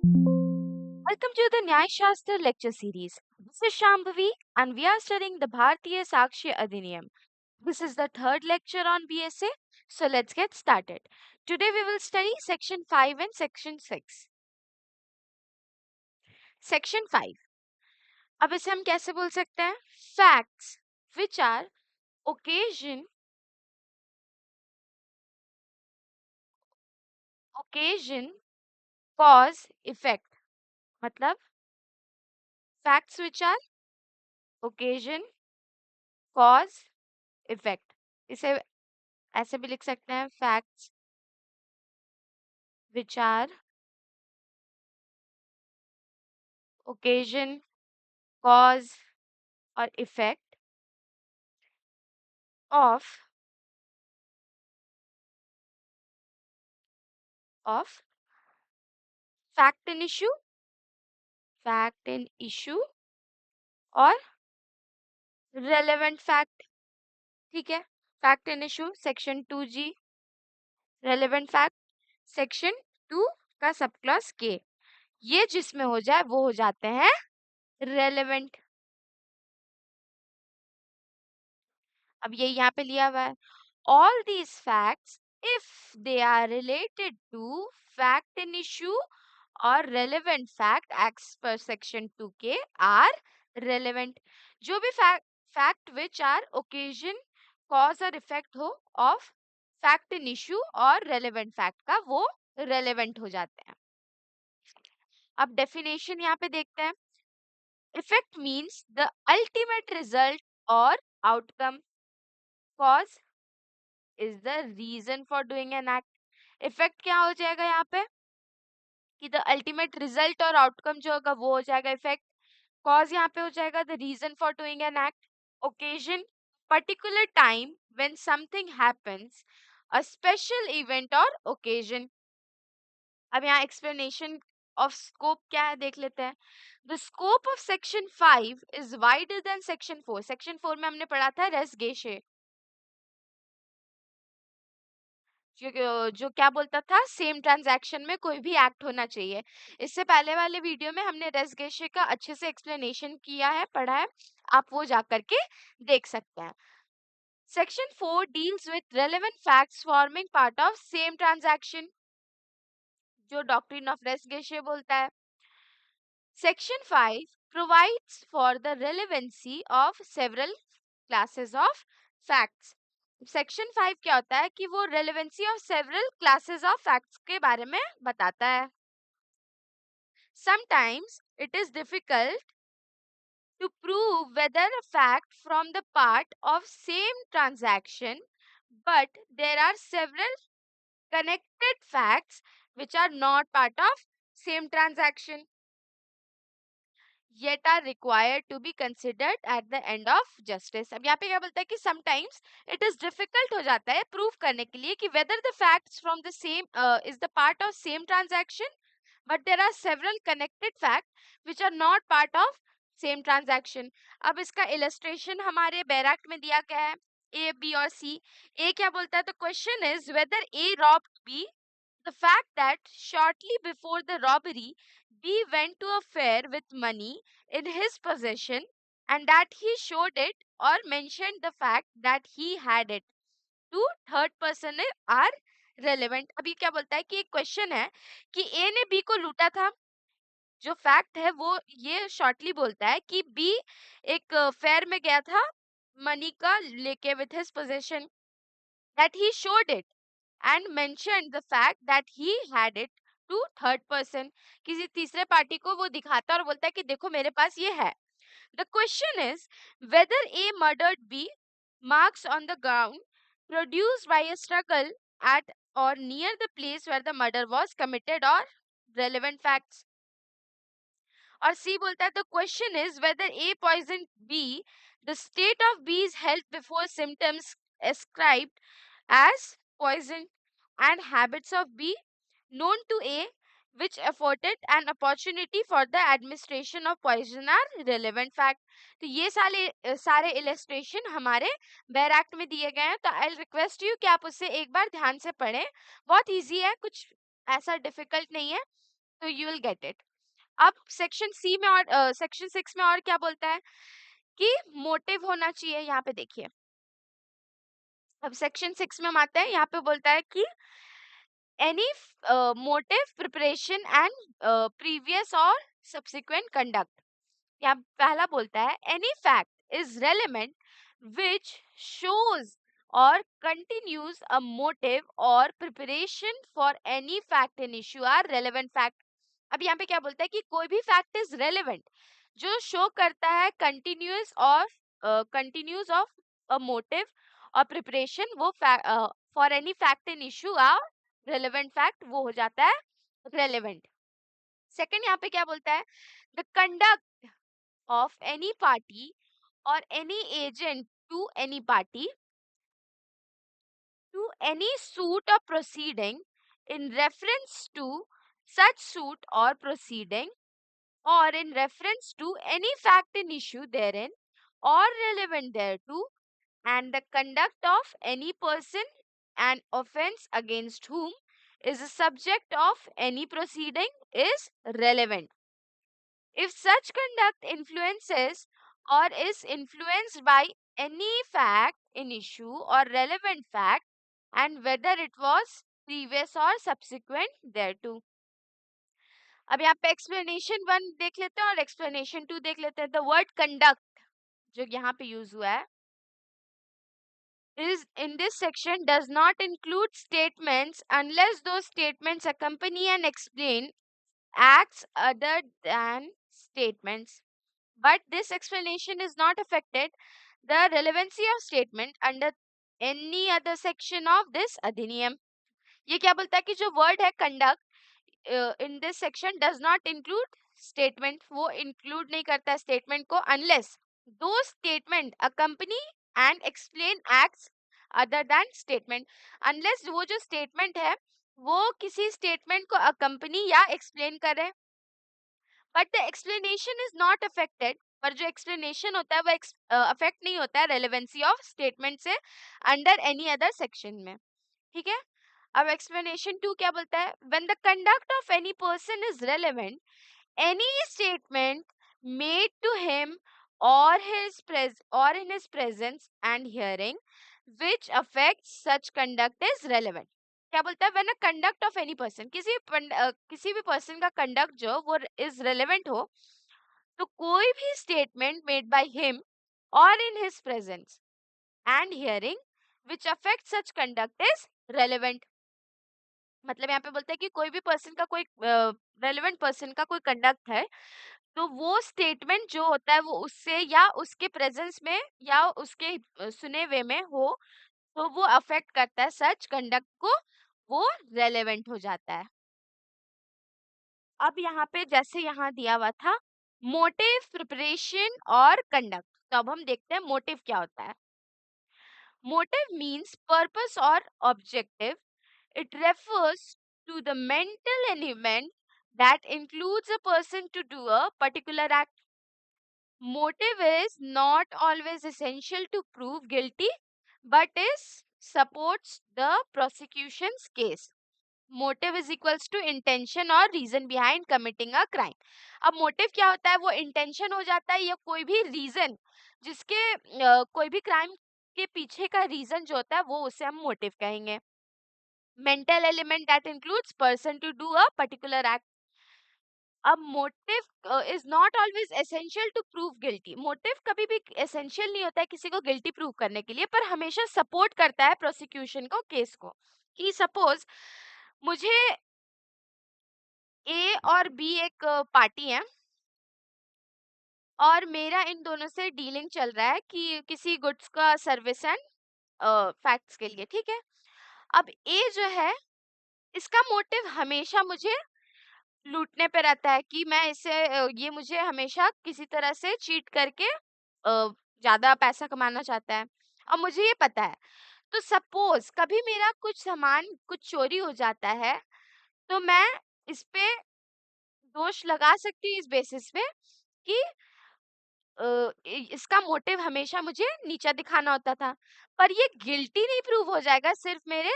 Welcome to the Nyay Shastra lecture series. This is Shambhavi and we are studying the Bharatiya Sakshi Adhiniyam. This is the third lecture on BSA, so let's get started. Today we will study section 5 and section 6. Section 5. अब इसे हम कैसे बोल सकते हैं? Facts which are occasion, cause, effect. मतलब facts which are occasion, cause, effect. इसे ऐसे भी लिख सकते हैं facts which are occasion, cause or effect of fact and issue और relevant fact. ठीक है, fact and issue section 2G, relevant fact section 2 का सब क्लॉज के. ये जिसमें हो जाए वो हो जाते हैं relevant. अब ये यहाँ पे लिया हुआ है. All these facts, if they are related to fact and issue or relevant fact as per section 2K are relevant. जो भी fact which are occasion, cause or effect हो of fact and issue और relevant fact का वो relevant हो जाते हैं. अब definition यहाँ पे देखते हैं. Effect means the ultimate result or outcome. Cause is the reason for doing an act. Effect क्या हो जाएगा यहाँ पे कि द अल्टीमेट रिजल्ट और आउटकम जो होगा वो हो जाएगा इफेक्ट. कॉज यहाँ पे हो जाएगा the reason for doing an act. Occasion particular time when something happens, a special event और ओकेजन. अब यहाँ एक्सप्लेनेशन ऑफ स्कोप क्या है देख लेते हैं. The scope of section 5 is wider than section 4. Section 4 में हमने पढ़ा था रेस गेशे, जो क्या बोलता था सेम ट्रांजैक्शन में कोई भी एक्ट होना चाहिए. इससे पहले वाले वीडियो में हमने रेसगेशे का अच्छे से एक्सप्लेनेशन किया है, पढ़ा है, आप वो जा करके देख सकते हैं. Section 4 deals with relevant facts forming part of same transaction, जो डॉक्ट्रिन ऑफ रेसगेशे बोलता है. Section 5 provides for the relevancy of several classes of facts. Section 5 क्या होता है कि वो relevancy of several classes of facts के बारे में बताता है. Sometimes it is difficult to prove whether a fact from the part of same transaction, but there are several connected facts which are not part of same transaction yet are required to be considered at the end of justice. अब यहाँ पे क्या बोलता है कि sometimes it is difficult हो जाता है prove करने के लिए कि whether the facts from the same is the part of same transaction, but there are several connected facts which are not part of same transaction. अब इसका illustration हमारे बैराक्ट में दिया गया है A, B और C. A क्या बोलता है? The question is whether A robbed B. The fact that shortly before the robbery, B went to a fair with money in his possession and that he showed it or mentioned the fact that he had it to third person are relevant. अभी क्या बोलता है कि एक question है कि A ने B को लूटा था. जो फैक्ट है वो ये शॉर्टली बोलता है कि B एक फेयर में गया था मनी का लेके with his possession, that he showed it and mentioned the fact that he had it to third person. किसी तीसरे पार्टी को वो दिखाता है और बोलता है कि देखो मेरे पास ये है. The question is whether A murdered B. Marks on the ground produced by a struggle at or near the place where the murder was committed or relevant facts. और C बोलता है the question is whether A poisoned B. The state of B's health before symptoms ascribed as poison and habits of B known to A which afforded an opportunity for the administration of poison are relevant fact. तो ये सारे illustration हमारे बैर act में दिए गए हैं. तो आई रिक्वेस्ट यू कि आप उससे एक बार ध्यान से पढ़ें. बहुत इजी है, कुछ ऐसा डिफिकल्ट नहीं है. तो यू विल गेट इट। अब सेक्शन सी में और सेक्शन 6 में और क्या बोलता है कि मोटिव होना चाहिए। यहाँ पे देखिए, अब सेक्शन 6 में हम आते हैं। यहाँ पे बोलता है कि any motive, preparation and previous or subsequent conduct. यहाँ पहला बोलता है any fact is relevant which shows or continues a motive और preparation for any fact in issue are relevant fact. अब यहाँ पे क्या बोलता है कि कोई भी फैक्ट इज रेलेवेंट जो शो करता है कंटिन्यूज ऑफ अ मोटिव और प्रिपरेशन, वो for any fact in issue are relevant fact, वो हो जाता है रेलेवेंट। सेकंड यहाँ पे क्या बोलता है, the conduct of any party or any agent to any party to any suit or proceeding in reference to such suit or proceeding or in reference to any fact in issue therein or relevant thereto, and the conduct of any person and offense against whom is a subject of any proceeding is relevant. If such conduct influences or is influenced by any fact in issue or relevant fact, and whether it was previous or subsequent thereto. अब यहाँ पे explanation 1 देख लेते हैं और explanation 2 देख लेते हैं। The word conduct जो यहाँ पे यूज हुआ है is in this section does not include statements unless those statements accompany and explain acts other than statements. But this explanation is not affected the relevancy of statement under any other section of this अधिनियम। ये क्या बोलता है कि जो word है conduct in this section does not include statement, वो include नहीं करता स्टेटमेंट को अनलेस दो statement accompany and explain acts other than statement. Unless वो जो स्टेटमेंट है वो किसी स्टेटमेंट को अकम्पनी या एक्सप्लेन करे, but the explanation is not affected. पर जो एक्सप्लेनेशन होता है वो अफेक्ट नहीं होता है रेलेवेंसी ऑफ स्टेटमेंट से अंडर एनी अदर सेक्शन में। ठीक है, अब एक्सप्लेनेशन 2 क्या बोलता है, when the conduct of any person is relevant any statement made to him or in his presence and hearing which affects such conduct is relevant। क्या बोलता है, when a conduct of any person, किसी भी person का conduct जो वो is relevant हो, तो कोई भी स्टेटमेंट मेड बाय हिम और in his presence and hearing which affects such conduct is relevant। मतलब यहाँ पे बोलते हैं कि कोई भी पर्सन का कोई रेलेवेंट पर्सन का कोई कंडक्ट है, तो वो स्टेटमेंट जो होता है वो उससे या उसके प्रेजेंस में या उसके सुने हुए में हो, तो वो अफेक्ट करता है सच कंडक्ट को, वो रेलेवेंट हो जाता है। अब यहाँ पे जैसे यहाँ दिया हुआ था मोटिव, प्रिपरेशन और कंडक्ट, तो अब हम देखते हैं मोटिव क्या होता है। मोटिव मीन्स पर्पस और objective. It refers to the mental element that includes a person to do a particular act. Motive is not always essential to prove guilty, but is supports the prosecution's case. Motive is equals to intention और reason behind committing a crime. अब motive क्या होता है, वो intention हो जाता है या कोई भी reason जिसके कोई भी crime के पीछे का reason जो होता है वो उसे हम motive कहेंगे। Mental element that includes person to do a particular act. अब motive is not always essential to prove guilty. Motive कभी भी एसेंशियल नहीं होता है किसी को गिल्टी प्रूव करने के लिए, पर हमेशा सपोर्ट करता है प्रोसिक्यूशन को, केस को। कि सपोज मुझे ए और बी एक पार्टी है और मेरा इन दोनों से डीलिंग चल रहा है कि किसी गुड्स का सर्विस एंड फैक्ट्स के लिए। ठीक है, अब ए जो है इसका मोटिव हमेशा मुझे लूटने पे रहता है कि मैं ये मुझे हमेशा किसी तरह से चीट करके ज्यादा पैसा कमाना चाहता है, और मुझे ये पता है। तो सपोज कभी मेरा कुछ सामान कुछ चोरी हो जाता है, तो मैं इस पे दोष लगा सकती हूँ इस बेसिस पे कि इसका मोटिव हमेशा मुझे नीचा दिखाना होता था। पर ये गिल्टी नहीं प्रूव हो जाएगा सिर्फ मेरे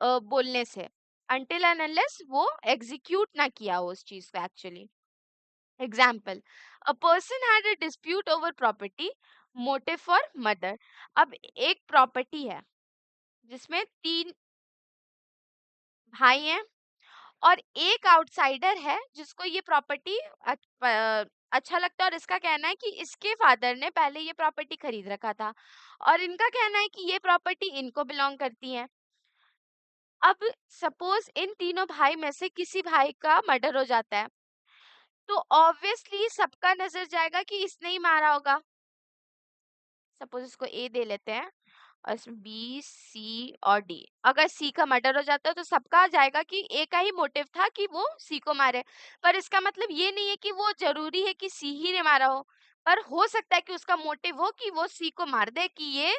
बोलने से। until and unless वो एग्जीक्यूट ना किया हो उस चीज को actually. Example, a person had a dispute over property, motive for murder. अब एक प्रॉपर्टी है जिसमें 3 भाई हैं और एक आउटसाइडर है जिसको ये प्रॉपर्टी अच्छा लगता है, और इसका कहना है कि इसके फादर ने पहले ये प्रॉपर्टी खरीद रखा था और इनका कहना है कि ये प्रॉपर्टी इनको बिलोंग करती है। अब सपोज इन तीनों भाई में से किसी भाई का मर्डर हो जाता है, तो ऑब्वियसली सबका नजर जाएगा कि इसने ही मारा होगा। सपोज इसको ए दे लेते हैं और इसमें बी, सी और डी। अगर सी का मर्डर हो जाता है तो सबका जाएगा कि ए का ही मोटिव था कि वो सी को मारे। पर इसका मतलब ये नहीं है कि वो जरूरी है कि सी ही ने मारा पर हो सकता है कि उसका मोटिव हो कि वो सी को मार दे, कि ये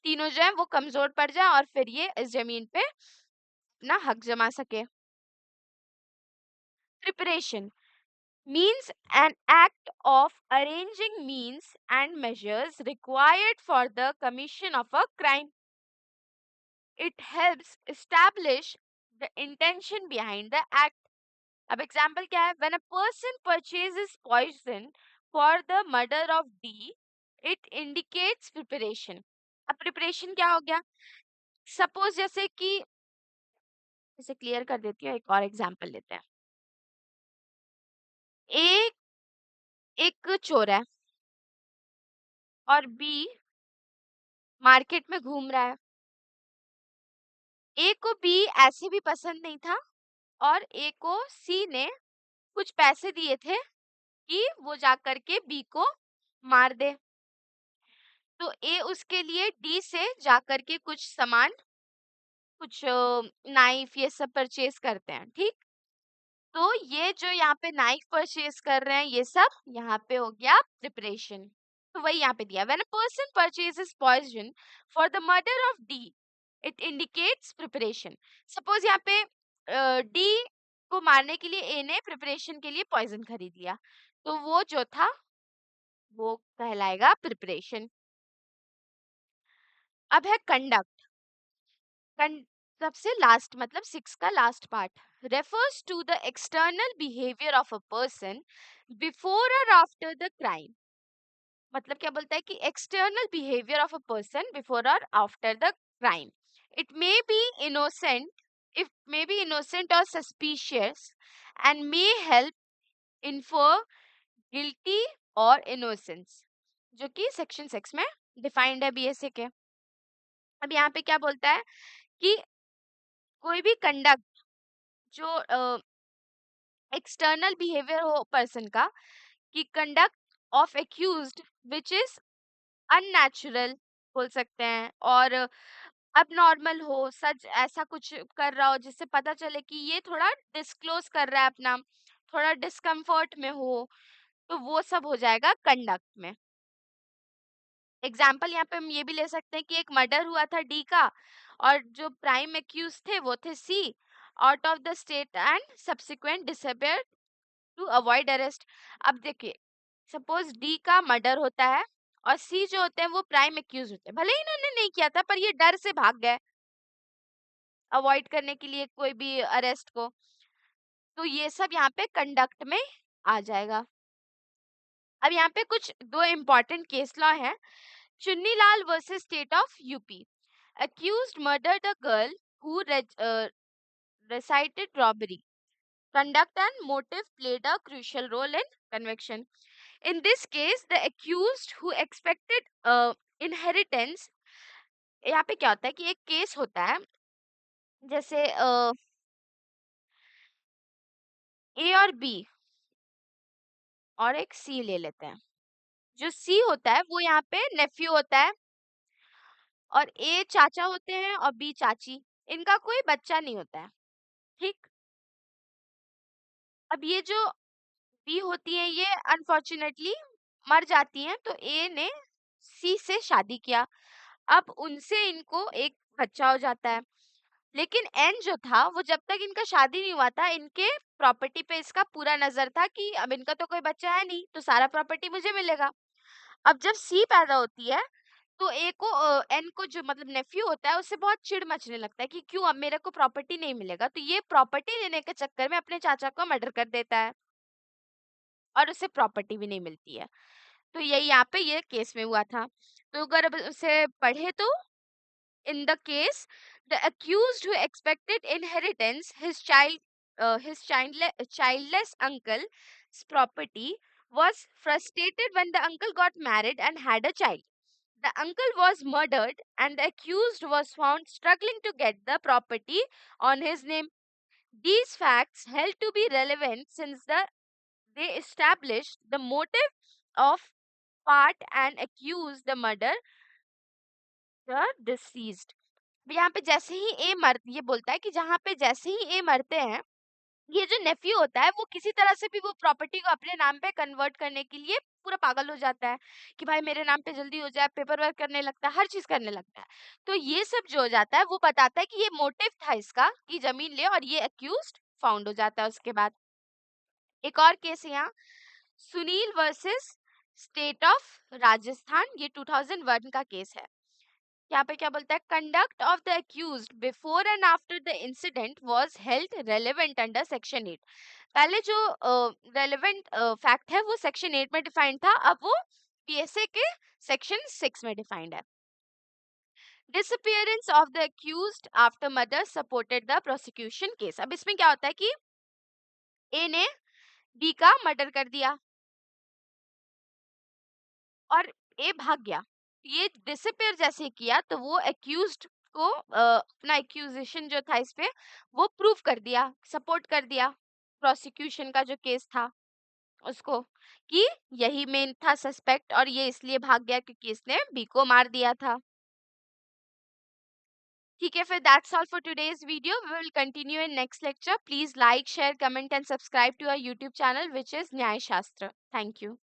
तीनों जो है वो कमजोर पड़ जाए और फिर ये इस जमीन पे अपना हक जमा सके। Preparation means an act of arranging means and measures required for the commission of a crime. It helps establish the intention behind the act. अब एग्जाम्पल क्या है? When a person purchases poison for the murder of D, it indicates preparation. अब preparation क्या हो गया? Suppose जैसे कि इसे क्लियर कर देती हूँ, एक और एग्जाम्पल लेते हैं। ए एक चोर है और बी मार्केट में घूम रहा है। ए को बी ऐसे भी पसंद नहीं था और ए को सी ने कुछ पैसे दिए थे कि वो जा करके बी को मार दे। तो ए उसके लिए डी से जा करके कुछ सामान, कुछ नाइफ ये सब परचेज करते हैं, ठीक। तो ये जो यहाँ पे नाइफ परचेज कर रहे हैं ये सब यहाँ पे हो गया प्रिपरेशन। तो वही यहाँ पे दिया, when a person purchases poison for the murder of D, it indicates preparation. Suppose यहाँ पे डी को मारने के लिए ए ने प्रिपरेशन के लिए पॉइजन खरीद लिया, तो वो जो था वो कहलाएगा प्रिपरेशन। अब है कंडक्ट। सबसे लास्ट मतलब 6 का last part, refers to the external behaviour of a person before और आफ्टर द क्राइम। मतलब क्या बोलता है कि external behaviour of a person before और after the crime. It may be innocent, if may be innocent और suspicious and may help infer guilty और innocence, जो कि सेक्शन 6 में डिफाइंड है बीएसए के। अब यहाँ पे क्या बोलता है कि कोई भी कंडक्ट जो एक्सटर्नल बिहेवियर हो पर्सन का, कि conduct of accused which is unnatural बोल सकते हैं, और अब नॉर्मल हो, सच ऐसा कुछ कर रहा हो जिससे पता चले कि ये थोड़ा डिस्क्लोज कर रहा है अपना, थोड़ा डिस्कम्फर्ट में हो, तो वो सब हो जाएगा कंडक्ट में। एग्जाम्पल यहाँ पे हम ये भी ले सकते हैं कि एक मर्डर हुआ था डी का और जो प्राइम एक्यूज थे वो थे see, out of the state and subsequent disappear to avoid arrest. अब देखिए सपोज डी का मर्डर होता है और सी जो होते हैं वो प्राइम एक्यूज होते हैं, भले ही इन्होंने नहीं किया था पर ये डर से भाग गए अवॉइड करने के लिए कोई भी अरेस्ट को, तो ये सब यहाँ पे कंडक्ट में आ जाएगा। अब यहाँ पे कुछ दो इम्पोर्टेंट केस लॉ है। Chunnilal versus state of UP, accused murdered a girl who recited robbery. Conduct and motive played a crucial role in conviction. In this case, the accused who expected inheritance, यहाँ पे क्या होता है कि एक case होता है जैसे ए और बी और एक सी ले लेते हैं। जो सी होता है वो यहाँ पे नेफ्यू होता है और ए चाचा होते हैं और बी चाची, इनका कोई बच्चा नहीं होता है, ठीक। अब ये जो बी होती है ये अनफॉर्चुनेटली मर जाती हैं, तो ए ने सी से शादी किया, अब उनसे इनको एक बच्चा हो जाता है। लेकिन एन जो था वो जब तक इनका शादी नहीं हुआ था इनके प्रॉपर्टी पे इसका पूरा नजर था कि अब इनका तो कोई बच्चा है नहीं तो सारा प्रॉपर्टी मुझे मिलेगा। अब जब सी पैदा होती है तो ए को एन को जो मतलब नेफ्यू होता है उससे बहुत चिढ़ मचने लगता है कि क्यों अब मेरे को प्रॉपर्टी नहीं मिलेगा, तो ये प्रॉपर्टी लेने के चक्कर में अपने चाचा को मर्डर कर देता है और उसे प्रॉपर्टी भी नहीं मिलती है। तो यही यहाँ पे ये केस में हुआ था। तो अगर अब उसे पढ़े तो in the case, the accused who expected inheritance, childless uncle's property, was frustrated when the uncle got married and had a child. The uncle was murdered, and the accused was found struggling to get the property on his name. These facts held to be relevant since they established the motive of part and accused the murder the deceased. यहाँ पे जैसे ही ये बोलता है कि जहाँ पे जैसे ही ए मरते हैं, ये जो नेफ्यू होता है वो किसी तरह से भी वो प्रॉपर्टी को अपने नाम पे कन्वर्ट करने के लिए पूरा पागल हो जाता है कि भाई मेरे नाम पे जल्दी हो जाए, पेपर वर्क करने लगता है, हर चीज करने लगता है। तो ये सब जो हो जाता है वो बताता है कि ये मोटिव था इसका कि जमीन ले, और ये अक्यूज्ड फाउंड हो जाता है उसके बाद। एक और केस है यहाँ, Sunil versus state of Rajasthan, ये 2001 का केस है। यहाँ पे क्या बोलता है, conduct of the accused before and after the incident was held relevant under section 8। पहले जो रेलेवेंट फैक्ट है वो सेक्शन 8 में डिफाइंड था, अब वो पीएसए के सेक्शन 6 में डिफाइंड है। Disappearance of the accused after murder supported the prosecution case. अब इसमें क्या होता है कि ए ने बी का मर्डर कर दिया और ए भाग गया। ये डिसअपियर जैसे किया तो वो एक्यूज्ड को अपना एक्यूजेशन जो था इस पे वो प्रूव कर दिया, सपोर्ट कर दिया प्रोसिक्यूशन का जो केस था उसको, कि यही मेन था सस्पेक्ट और ये इसलिए भाग गया क्योंकि इसने बी को मार दिया था। ठीक है, फिर that's all for today's video. We will continue in next lecture. Please like, share, comment and subscribe to our YouTube channel which is Nyaya Shastra. Thank you.